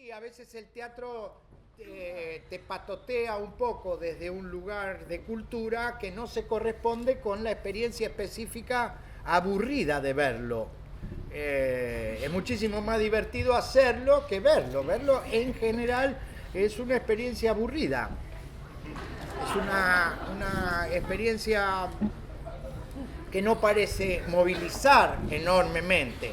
Sí, a veces el teatro te patotea un poco desde un lugar de cultura que no se corresponde con la experiencia específica aburrida de verlo. Es muchísimo más divertido hacerlo que verlo. Verlo en general es una experiencia aburrida. Es una experiencia que no parece movilizar enormemente.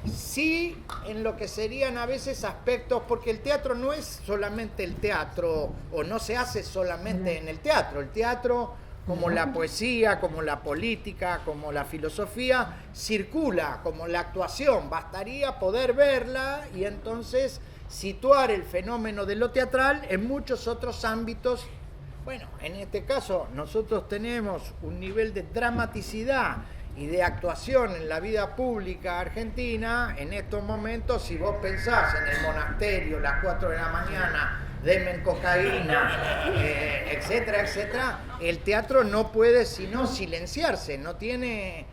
Sí, en lo que serían a veces aspectos, porque el teatro no es solamente el teatro, o no se hace solamente en el teatro. El teatro, como la poesía, como la política, como la filosofía, circula como la actuación. Bastaría poder verla y entonces situar el fenómeno de lo teatral en muchos otros ámbitos. Bueno, en este caso nosotros tenemos un nivel de dramaticidad y de actuación en la vida pública argentina. En estos momentos, si vos pensás en el monasterio, las 4 de la mañana, denme cocaína, etcétera, etcétera, el teatro no puede sino silenciarse, no tiene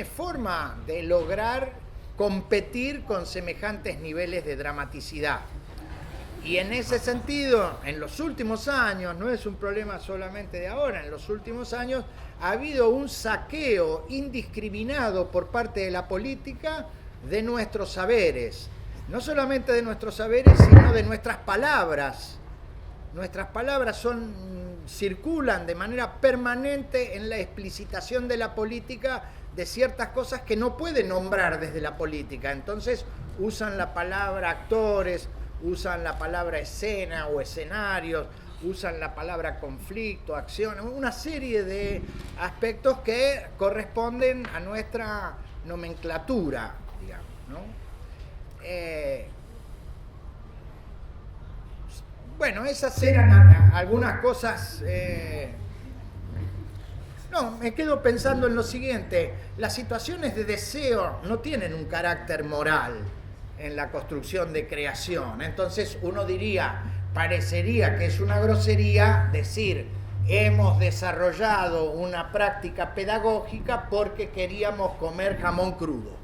forma de lograr competir con semejantes niveles de dramaticidad. Y en ese sentido, en los últimos años, no es un problema solamente de ahora, en los últimos años ha habido un saqueo indiscriminado por parte de la política de nuestros saberes. No solamente de nuestros saberes, sino de nuestras palabras. Nuestras palabras circulan de manera permanente en la explicitación de la política de ciertas cosas que no pueden nombrar desde la política. Entonces usan la palabra actores, usan la palabra escena o escenarios, usan la palabra conflicto, acción, una serie de aspectos que corresponden a nuestra nomenclatura, digamos, ¿no? Bueno, esas eran algunas cosas. No, me quedo pensando en lo siguiente: las situaciones de deseo no tienen un carácter moral en la construcción de creación. Entonces uno diría, parecería que es una grosería decir hemos desarrollado una práctica pedagógica porque queríamos comer jamón crudo.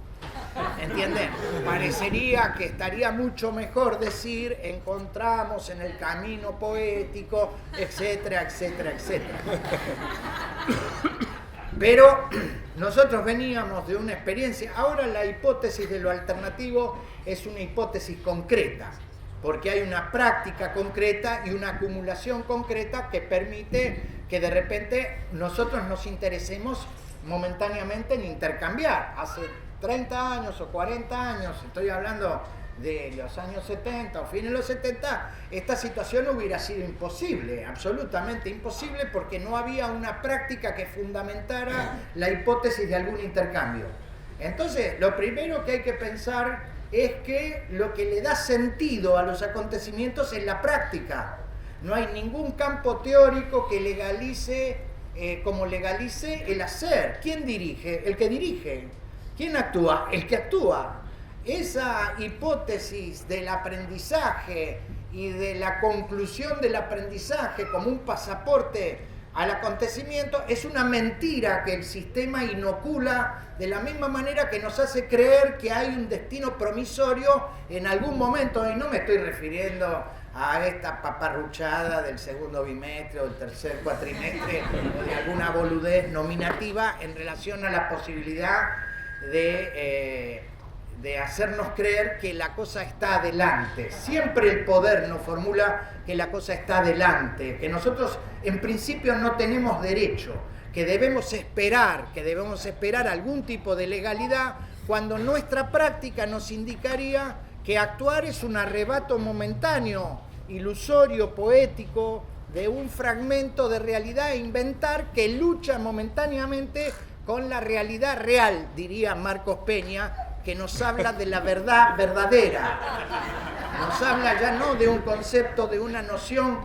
¿Entienden? Parecería que estaría mucho mejor decir encontramos en el camino poético, etcétera, etcétera, etcétera. Pero nosotros veníamos de una experiencia. Ahora la hipótesis de lo alternativo es una hipótesis concreta, porque hay una práctica concreta y una acumulación concreta que permite que de repente nosotros nos interesemos momentáneamente en intercambiar. Hace 30 años o 40 años, estoy hablando de los años 70 o fines de los 70, esta situación hubiera sido imposible, absolutamente imposible, porque no había una práctica que fundamentara la hipótesis de algún intercambio. Entonces, lo primero que hay que pensar es que lo que le da sentido a los acontecimientos es la práctica. No hay ningún campo teórico que legalice, como legalice el hacer. ¿Quién dirige? El que dirige. ¿Quién actúa? El que actúa. Esa hipótesis del aprendizaje y de la conclusión del aprendizaje como un pasaporte al acontecimiento es una mentira que el sistema inocula de la misma manera que nos hace creer que hay un destino promisorio en algún momento. Y no me estoy refiriendo a esta paparruchada del segundo bimestre o del tercer cuatrimestre o de alguna boludez nominativa en relación a la posibilidad de hacernos creer que la cosa está adelante. Siempre el poder nos formula que la cosa está adelante, que nosotros en principio no tenemos derecho, que debemos esperar algún tipo de legalidad, cuando nuestra práctica nos indicaría que actuar es un arrebato momentáneo, ilusorio, poético, de un fragmento de realidad a inventar que lucha momentáneamente con la realidad real, diría Marcos Peña, que nos habla de la verdad verdadera. Nos habla ya no de un concepto, de una noción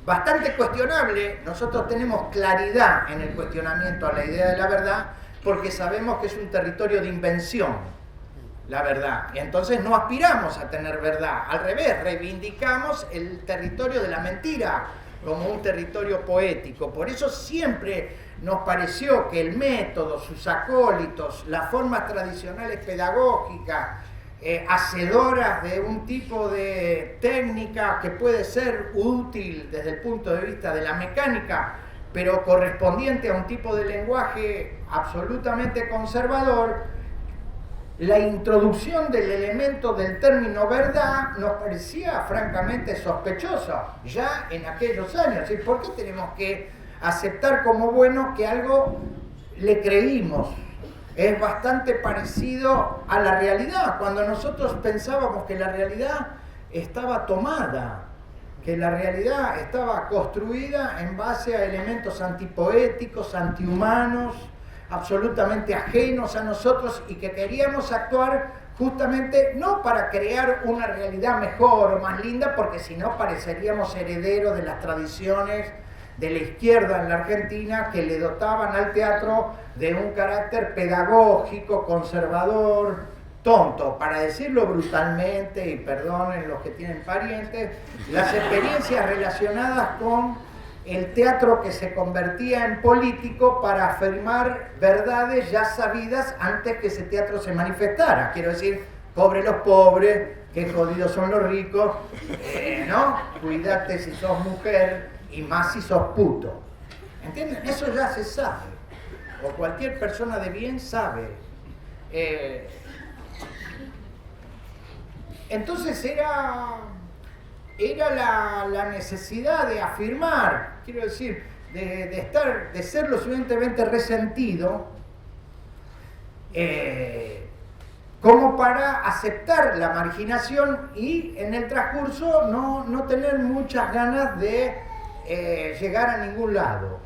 bastante cuestionable. Nosotros tenemos claridad en el cuestionamiento a la idea de la verdad porque sabemos que es un territorio de invención, la verdad. Y entonces no aspiramos a tener verdad. Al revés, reivindicamos el territorio de la mentira como un territorio poético. Por eso siempre nos pareció que el método, sus acólitos, las formas tradicionales pedagógicas, hacedoras de un tipo de técnica que puede ser útil desde el punto de vista de la mecánica, pero correspondiente a un tipo de lenguaje absolutamente conservador, la introducción del elemento del término verdad nos parecía francamente sospechosa ya en aquellos años. ¿Y por qué tenemos que aceptar como bueno que algo le creímos? Es bastante parecido a la realidad, cuando nosotros pensábamos que la realidad estaba tomada, que la realidad estaba construida en base a elementos antipoéticos, antihumanos, absolutamente ajenos a nosotros, y que queríamos actuar justamente no para crear una realidad mejor o más linda, porque si no pareceríamos herederos de las tradiciones de la izquierda en la Argentina, que le dotaban al teatro de un carácter pedagógico, conservador, tonto, para decirlo brutalmente, y perdonen los que tienen parientes, las experiencias relacionadas con el teatro que se convertía en político para afirmar verdades ya sabidas antes que ese teatro se manifestara. Quiero decir, pobres los pobres, qué jodidos son los ricos, ¿no? Cuídate si sos mujer y más si sos puto. ¿Entienden? Eso ya se sabe, o cualquier persona de bien sabe. Entonces era la necesidad de afirmar, quiero decir, de ser lo suficientemente resentido como para aceptar la marginación y en el transcurso no tener muchas ganas de llegar a ningún lado,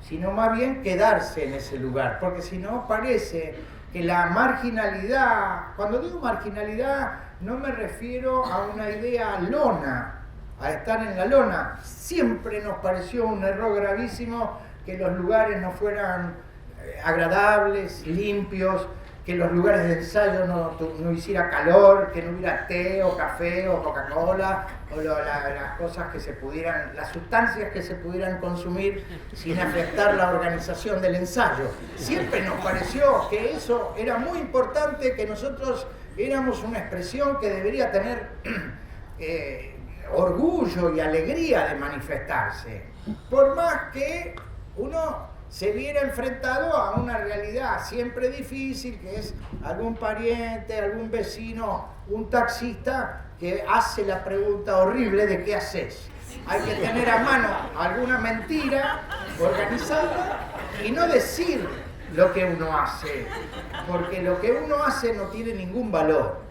sino más bien quedarse en ese lugar, porque si no parece que la marginalidad, cuando digo marginalidad no me refiero a una idea lona, a estar en la lona. Siempre nos pareció un error gravísimo que los lugares no fueran agradables, limpios, que los lugares de ensayo no hiciera calor, que no hubiera té o café o Coca-Cola o las cosas que se pudieran, las sustancias que se pudieran consumir sin afectar la organización del ensayo. Siempre nos pareció que eso era muy importante, que nosotros éramos una expresión que debería tener orgullo y alegría de manifestarse, por más que uno se viera enfrentado a una realidad siempre difícil, que es algún pariente, algún vecino, un taxista que hace la pregunta horrible de ¿qué haces? Hay que tener a mano alguna mentira organizada y no decir lo que uno hace, porque lo que uno hace no tiene ningún valor.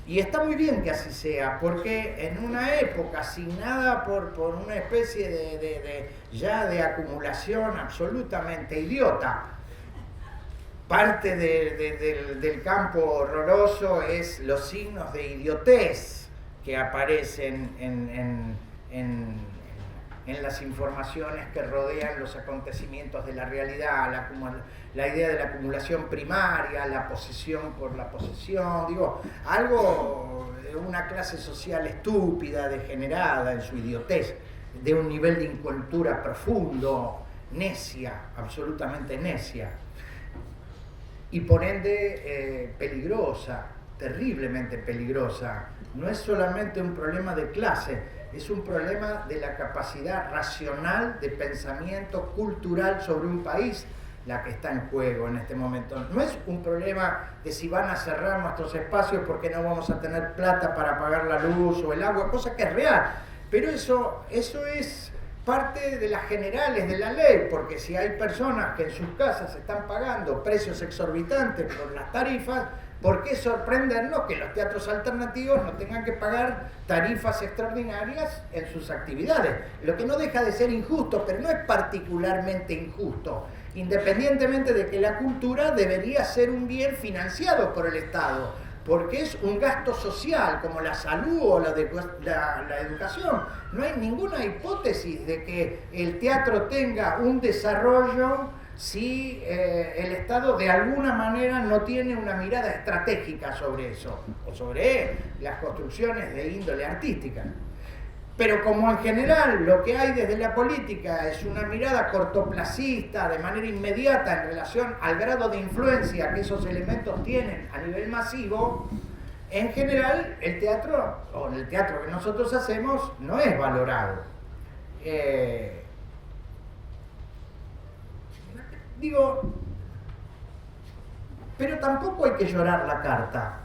Y está muy bien que así sea, porque en una época asignada por una especie de acumulación absolutamente idiota, parte del campo horroroso es los signos de idiotez que aparecen en las informaciones que rodean los acontecimientos de la realidad, la idea de la acumulación primaria, la posesión por la posesión, digo, algo de una clase social estúpida, degenerada en su idiotez, de un nivel de incultura profundo, necia, absolutamente necia, y por ende peligrosa, terriblemente peligrosa. No es solamente un problema de clase, es un problema de la capacidad racional de pensamiento cultural sobre un país la que está en juego en este momento. No es un problema de si van a cerrar nuestros espacios porque no vamos a tener plata para pagar la luz o el agua, cosa que es real, pero eso es parte de las generales de la ley, porque si hay personas que en sus casas están pagando precios exorbitantes por las tarifas, ¿por qué sorprendernos que los teatros alternativos no tengan que pagar tarifas extraordinarias en sus actividades? Lo que no deja de ser injusto, pero no es particularmente injusto, independientemente de que la cultura debería ser un bien financiado por el Estado, porque es un gasto social, como la salud o la educación. No hay ninguna hipótesis de que el teatro tenga un desarrollo si el Estado de alguna manera no tiene una mirada estratégica sobre eso, o sobre las construcciones de índole artística. Pero como en general lo que hay desde la política es una mirada cortoplacista, de manera inmediata en relación al grado de influencia que esos elementos tienen a nivel masivo, en general el teatro, o el teatro que nosotros hacemos, no es valorado. Digo, pero tampoco hay que llorar la carta.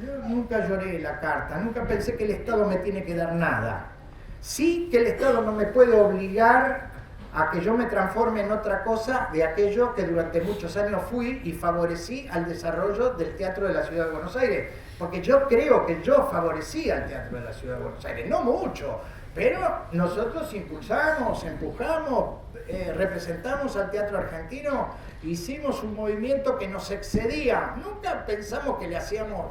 Yo nunca lloré la carta, nunca pensé que el Estado me tiene que dar nada. Sí que el Estado no me puede obligar a que yo me transforme en otra cosa de aquello que durante muchos años fui y favorecí al desarrollo del teatro de la Ciudad de Buenos Aires. Porque yo creo que yo favorecí al teatro de la Ciudad de Buenos Aires, no mucho, pero nosotros impulsamos, empujamos, representamos al teatro argentino, hicimos un movimiento que nos excedía, nunca pensamos que le hacíamos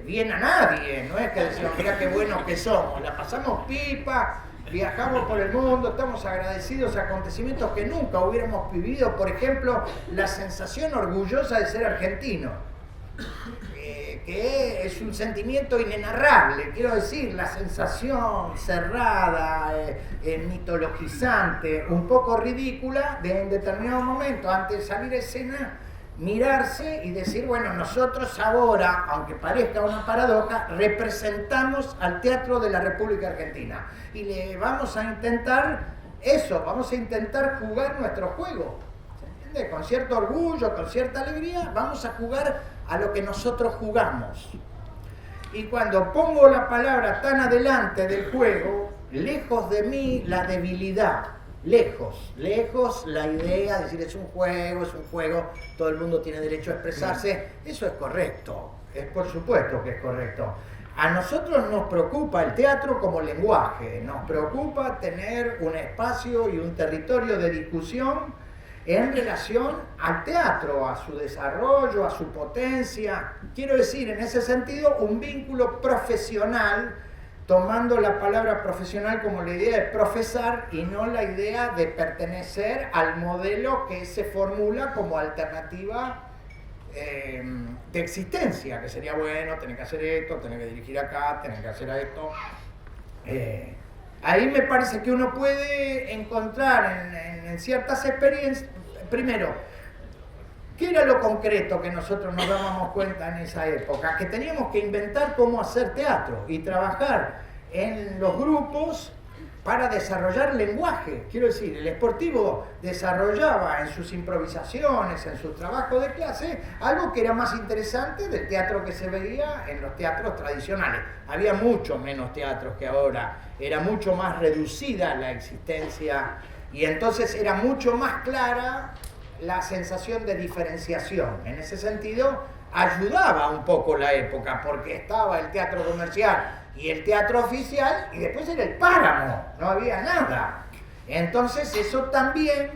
bien a nadie, no es que decíamos, mirá qué buenos que somos, la pasamos pipa, viajamos por el mundo, estamos agradecidos a acontecimientos que nunca hubiéramos vivido, por ejemplo, la sensación orgullosa de ser argentino, que es un sentimiento inenarrable, quiero decir, la sensación cerrada, mitologizante, un poco ridícula, de en determinado momento, antes de salir a escena, mirarse y decir, bueno, nosotros ahora, aunque parezca una paradoja, representamos al teatro de la República Argentina y le vamos a intentar eso, vamos a intentar jugar nuestro juego, ¿se entiende? Con cierto orgullo, con cierta alegría, vamos a jugar a lo que nosotros jugamos. Y cuando pongo la palabra tan adelante del juego, lejos de mí la debilidad. Lejos la idea de decir es un juego, todo el mundo tiene derecho a expresarse, eso es correcto, es por supuesto que es correcto. A nosotros nos preocupa el teatro como lenguaje, nos preocupa tener un espacio y un territorio de discusión en relación al teatro, a su desarrollo, a su potencia, quiero decir, en ese sentido, un vínculo profesional, tomando la palabra profesional como la idea de profesar y no la idea de pertenecer al modelo que se formula como alternativa de existencia, que sería bueno, tener que hacer esto, tener que dirigir acá, tener que hacer esto. Ahí me parece que uno puede encontrar en ciertas experiencias, primero, ¿qué era lo concreto que nosotros nos dábamos cuenta en esa época? Que teníamos que inventar cómo hacer teatro y trabajar en los grupos para desarrollar lenguaje. Quiero decir, el Sportivo desarrollaba en sus improvisaciones, en sus trabajos de clase, algo que era más interesante del teatro que se veía en los teatros tradicionales. Había mucho menos teatros que ahora, era mucho más reducida la existencia y entonces era mucho más clara la sensación de diferenciación. En ese sentido, ayudaba un poco la época, porque estaba el teatro comercial y el teatro oficial, y después era el páramo, no había nada. Entonces eso también,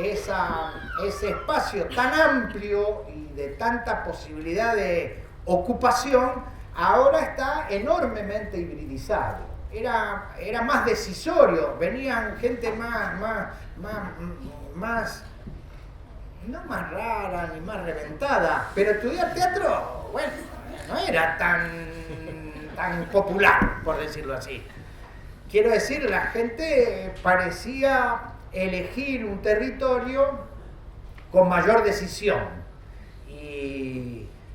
ese espacio tan amplio y de tanta posibilidad de ocupación, ahora está enormemente hibridizado. Era más decisorio, venían gente más no más rara ni más reventada, pero estudiar teatro, bueno, no era tan popular, por decirlo así. Quiero decir, la gente parecía elegir un territorio con mayor decisión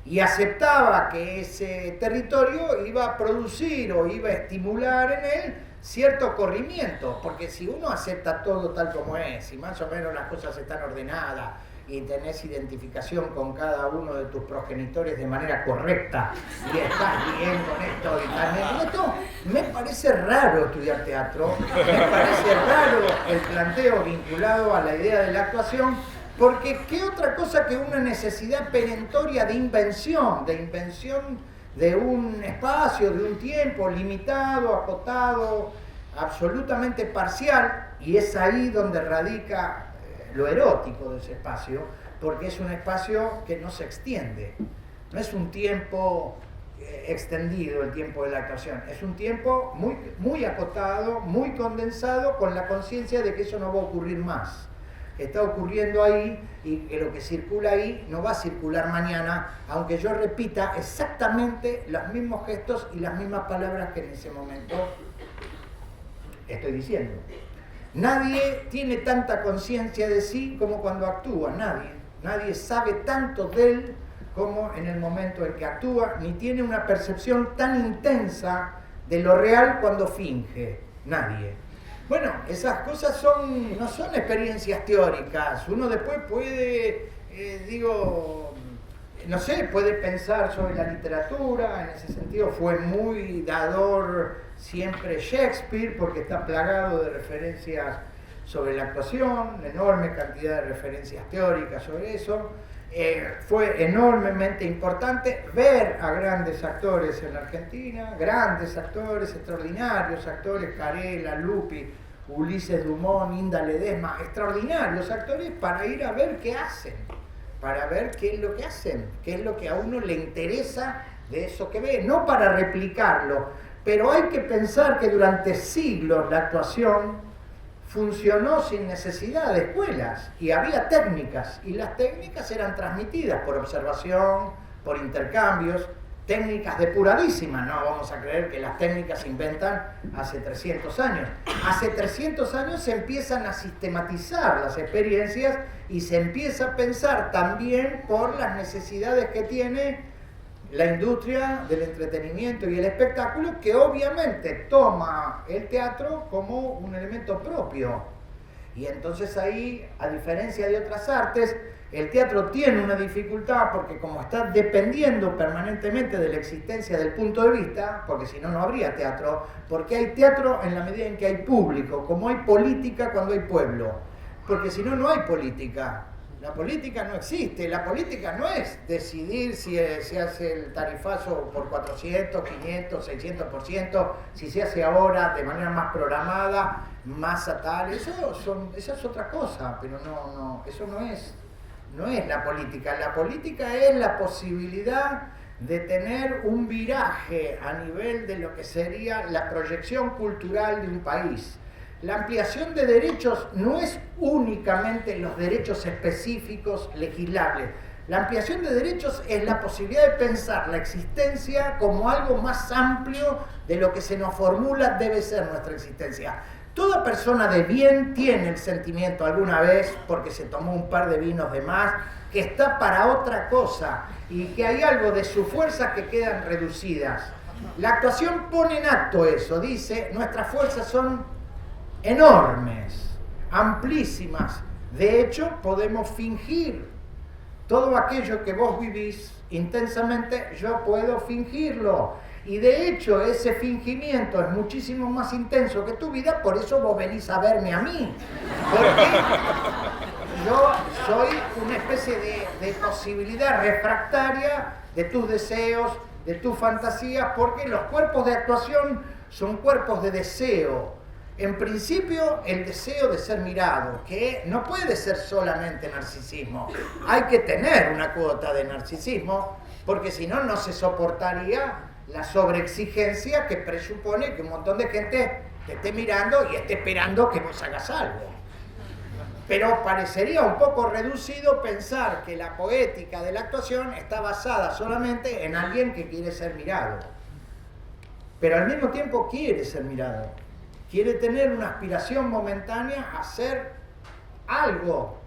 y aceptaba que ese territorio iba a producir o iba a estimular en él cierto corrimiento, porque si uno acepta todo tal como es, y más o menos las cosas están ordenadas, y tenés identificación con cada uno de tus progenitores de manera correcta y estás bien con esto y también con esto, me parece raro estudiar teatro, me parece raro el planteo vinculado a la idea de la actuación, porque qué otra cosa que una necesidad perentoria de invención de un espacio, de un tiempo limitado, acotado, absolutamente parcial, y es ahí donde radica lo erótico de ese espacio, porque es un espacio que no se extiende, no es un tiempo extendido el tiempo de la actuación, es un tiempo muy, muy acotado, muy condensado, con la conciencia de que eso no va a ocurrir más, que está ocurriendo ahí y que lo que circula ahí no va a circular mañana, aunque yo repita exactamente los mismos gestos y las mismas palabras que en ese momento estoy diciendo. Nadie tiene tanta conciencia de sí como cuando actúa, nadie sabe tanto de él como en el momento en que actúa, ni tiene una percepción tan intensa de lo real cuando finge. Nadie. Bueno, esas cosas no son experiencias teóricas. Uno después puede, no sé, puede pensar sobre la literatura. En ese sentido fue muy dador siempre Shakespeare, porque está plagado de referencias sobre la actuación, enorme cantidad de referencias teóricas sobre eso. Fue enormemente importante ver a grandes actores en la Argentina, grandes actores, extraordinarios actores, Carela, Lupi, Ulises Dumont, Inda Ledesma, extraordinarios actores, para ir a ver qué hacen, para ver qué es lo que hacen, qué es lo que a uno le interesa de eso que ve, no para replicarlo, pero hay que pensar que durante siglos la actuación funcionó sin necesidad de escuelas y había técnicas, y las técnicas eran transmitidas por observación, por intercambios, técnicas depuradísimas. No vamos a creer que las técnicas se inventan hace 300 años. Hace 300 años se empiezan a sistematizar las experiencias y se empieza a pensar también por las necesidades que tiene la industria del entretenimiento y el espectáculo, que obviamente toma el teatro como un elemento propio. Y entonces ahí, a diferencia de otras artes, el teatro tiene una dificultad, porque como está dependiendo permanentemente de la existencia del punto de vista, porque si no, no habría teatro, porque hay teatro en la medida en que hay público, como hay política cuando hay pueblo, porque si no, no hay política. La política no existe, la política no es decidir si se hace el tarifazo por 400, 500, 600%, si se hace ahora de manera más programada, más a tal, esa es otra cosa, pero eso no es la política. La política es la posibilidad de tener un viraje a nivel de lo que sería la proyección cultural de un país. La ampliación de derechos no es únicamente los derechos específicos legislables. La ampliación de derechos es la posibilidad de pensar la existencia como algo más amplio de lo que se nos formula debe ser nuestra existencia. Toda persona de bien tiene el sentimiento alguna vez, porque se tomó un par de vinos de más, que está para otra cosa y que hay algo de su fuerza que quedan reducidas. La actuación pone en acto eso, dice, nuestras fuerzas son enormes, amplísimas. De hecho, podemos fingir todo aquello que vos vivís intensamente, yo puedo fingirlo. Y de hecho, ese fingimiento es muchísimo más intenso que tu vida, por eso vos venís a verme a mí. Porque yo soy una especie de posibilidad refractaria de tus deseos, de tus fantasías, porque los cuerpos de actuación son cuerpos de deseo. En principio, el deseo de ser mirado, que no puede ser solamente narcisismo. Hay que tener una cuota de narcisismo, porque si no, no se soportaría la sobreexigencia que presupone que un montón de gente te esté mirando y esté esperando que vos hagas algo. Pero parecería un poco reducido pensar que la poética de la actuación está basada solamente en alguien que quiere ser mirado. Pero al mismo tiempo quiere ser mirado. Quiere tener una aspiración momentánea a hacer algo.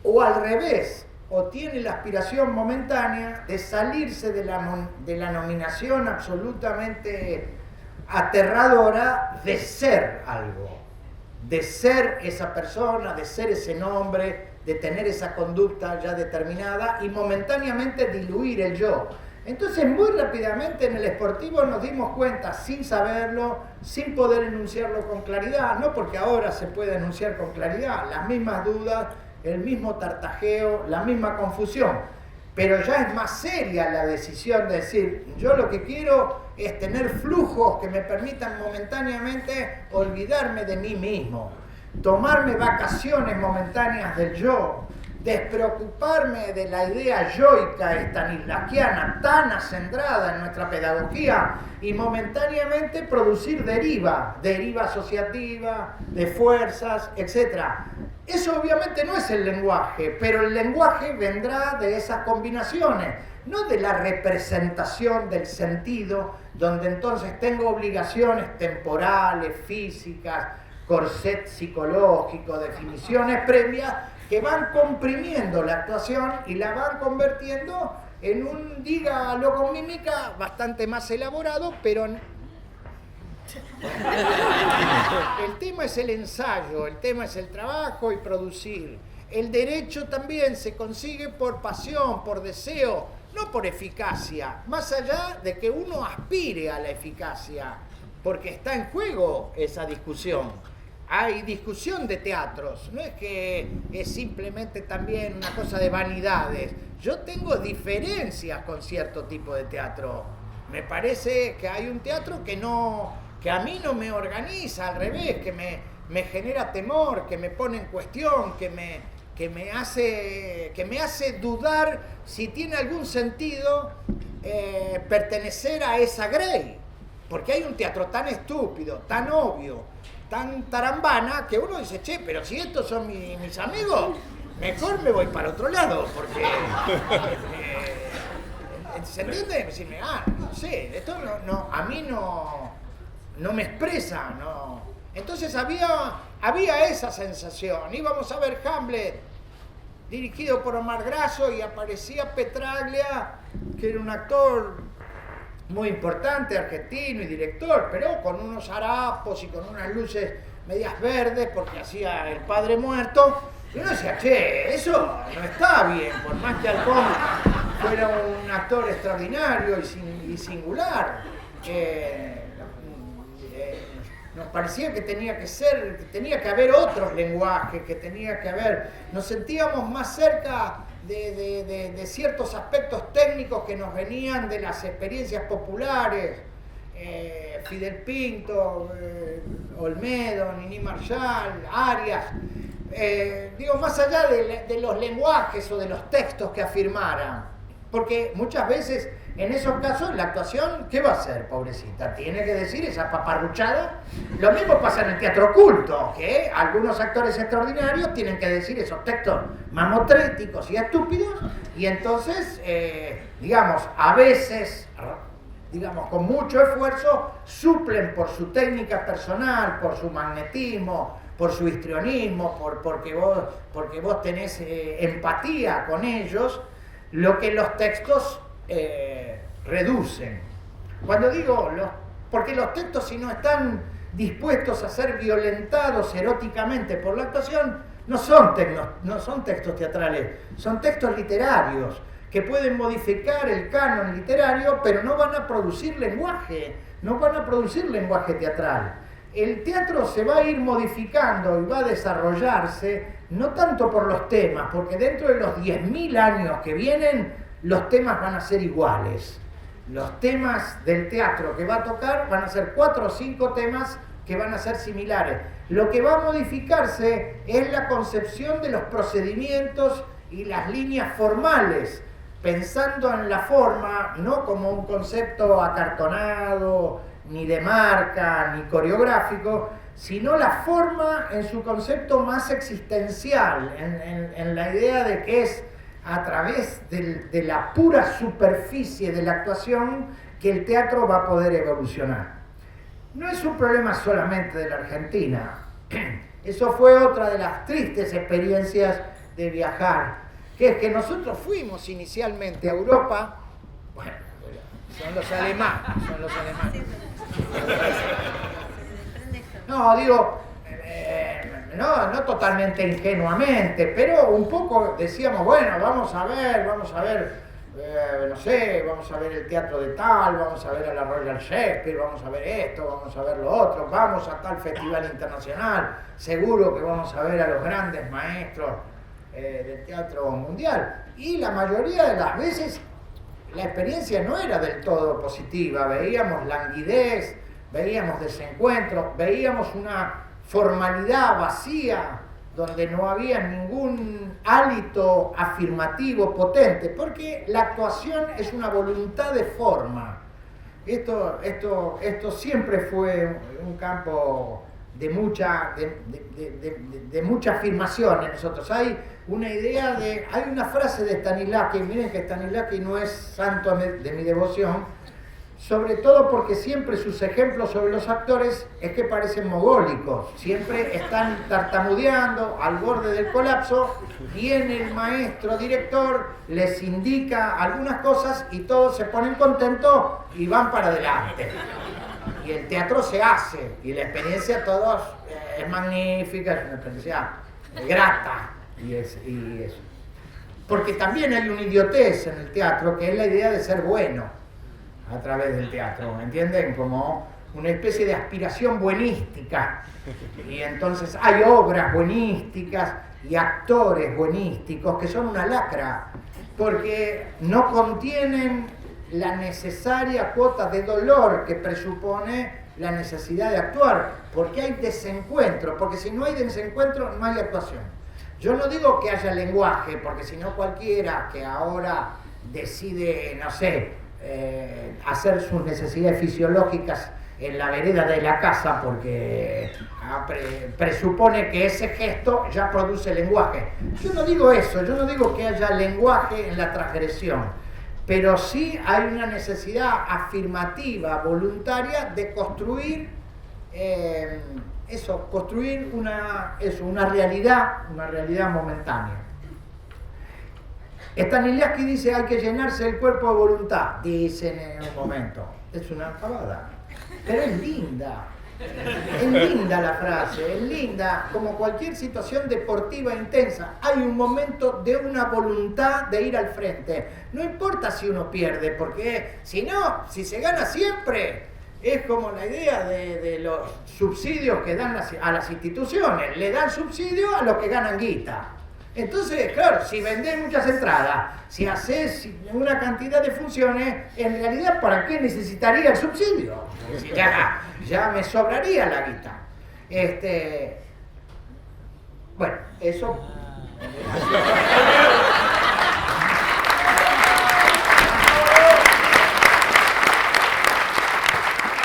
O al revés, o tiene la aspiración momentánea de salirse de la nominación absolutamente aterradora de ser algo, de ser esa persona, de ser ese nombre, de tener esa conducta ya determinada y momentáneamente diluir el yo. Entonces, muy rápidamente en el esportivo nos dimos cuenta, sin saberlo, sin poder enunciarlo con claridad, no porque ahora se puede enunciar con claridad, las mismas dudas, el mismo tartajeo, la misma confusión, pero ya es más seria la decisión de decir, yo lo que quiero es tener flujos que me permitan momentáneamente olvidarme de mí mismo, tomarme vacaciones momentáneas del yo, despreocuparme de la idea yoica stanislavskiana tan acendrada en nuestra pedagogía y momentáneamente producir deriva asociativa, de fuerzas, etc. Eso obviamente no es el lenguaje, pero el lenguaje vendrá de esas combinaciones, no de la representación del sentido, donde entonces tengo obligaciones temporales, físicas, corset psicológico, definiciones previas, que van comprimiendo la actuación y la van convirtiendo en un, dígalo con mímica, bastante más elaborado, pero el tema es el ensayo, el tema es el trabajo y producir. El derecho también se consigue por pasión, por deseo, no por eficacia, más allá de que uno aspire a la eficacia, porque está en juego esa discusión. Hay discusión de teatros, no es que es simplemente también una cosa de vanidades. Yo tengo diferencias con cierto tipo de teatro. Me parece que hay un teatro que a mí no me organiza, al revés, que me genera temor, que me pone en cuestión, que me hace dudar si tiene algún sentido pertenecer a esa grey. Porque hay un teatro tan estúpido, tan obvio, tan tarambana, que uno dice, che, pero si estos son mis amigos, mejor me voy para otro lado, porque... ¿se entiende? Decirme, no sé, esto a mí no me expresa, no. Entonces había esa sensación. Íbamos a ver Hamlet, dirigido por Omar Grasso, y aparecía Petraglia, que era un actor muy importante, argentino y director, pero con unos harapos y con unas luces medias verdes, porque hacía El Padre Muerto. Y uno decía, che, eso no está bien, por más que Alcón fuera un actor extraordinario y singular. Nos parecía que tenía que haber otros lenguajes, nos sentíamos más cerca de ciertos aspectos técnicos que nos venían de las experiencias populares, Fidel Pinto, Olmedo, Nini Marshall, Arias, más allá de los lenguajes o de los textos que afirmaran, porque muchas veces en esos casos la actuación, ¿qué va a hacer, pobrecita? Tiene que decir esa paparruchada. Lo mismo pasa en el teatro oculto, que algunos actores extraordinarios tienen que decir esos textos mamotréticos y estúpidos, y entonces, a veces, con mucho esfuerzo, suplen por su técnica personal, por su magnetismo, por su histrionismo, porque vos tenés empatía con ellos, lo que los textos reducen. Cuando digo porque los textos, si no están dispuestos a ser violentados eróticamente por la actuación, no son textos teatrales, son textos literarios que pueden modificar el canon literario, pero no van a producir lenguaje teatral. El teatro se va a ir modificando y va a desarrollarse no tanto por los temas, porque dentro de los 10.000 años que vienen, los temas van a ser iguales. Los temas del teatro que va a tocar van a ser 4 o 5 temas que van a ser similares. Lo que va a modificarse es la concepción de los procedimientos y las líneas formales, pensando en la forma no como un concepto acartonado, ni de marca, ni coreográfico, sino la forma en su concepto más existencial, en la idea de que es a través de la pura superficie de la actuación que el teatro va a poder evolucionar. No es un problema solamente de la Argentina. Eso fue otra de las tristes experiencias de viajar, que es que nosotros fuimos inicialmente a Europa. Bueno, son los alemanes. No, digo, no totalmente ingenuamente, pero un poco decíamos, bueno, vamos a ver, no sé, vamos a ver el teatro de tal, vamos a ver a la Royal Shakespeare, vamos a ver esto, vamos a ver lo otro, vamos a tal festival internacional, seguro que vamos a ver a los grandes maestros del teatro mundial. Y la mayoría de las veces la experiencia no era del todo positiva, veíamos languidez, veíamos desencuentros, veíamos una formalidad vacía, donde no había ningún hálito afirmativo potente, porque la actuación es una voluntad de forma. Esto siempre fue un campo de mucha afirmación en nosotros. Hay una frase de Stanislavski, miren que Stanislavski no es santo de mi devoción, sobre todo porque siempre sus ejemplos sobre los actores es que parecen mogólicos, siempre están tartamudeando al borde del colapso, viene el maestro director, les indica algunas cosas y todos se ponen contentos y van para adelante. Y el teatro se hace, y la experiencia todos es magnífica, es una experiencia grata, y eso. Porque también hay una idiotez en el teatro, que es la idea de ser bueno a través del teatro, ¿me entienden? Como una especie de aspiración buenística. Y entonces hay obras buenísticas y actores buenísticos que son una lacra, porque no contienen la necesaria cuota de dolor que presupone la necesidad de actuar, porque hay desencuentro, porque si no hay desencuentro no hay actuación. Yo no digo que haya lenguaje, porque si no cualquiera que ahora decide, no sé, hacer sus necesidades fisiológicas en la vereda de la casa, porque presupone que ese gesto ya produce lenguaje. Yo no digo eso, yo no digo que haya lenguaje en la transgresión, pero sí hay una necesidad afirmativa, voluntaria, de construir construir una realidad momentánea. Stanislavski dice: hay que llenarse el cuerpo de voluntad, dicen en un momento. Es una pavada, pero es linda. Es linda la frase, es linda, como cualquier situación deportiva intensa. Hay un momento de una voluntad de ir al frente. No importa si uno pierde, porque si no, si se gana siempre, es como la idea de los subsidios que dan a las instituciones. Le dan subsidio a los que ganan guita. Entonces, claro, si vendés muchas entradas, si haces una cantidad de funciones, en realidad, ¿para qué necesitaría el subsidio? Si ya me sobraría la guita. Bueno, eso...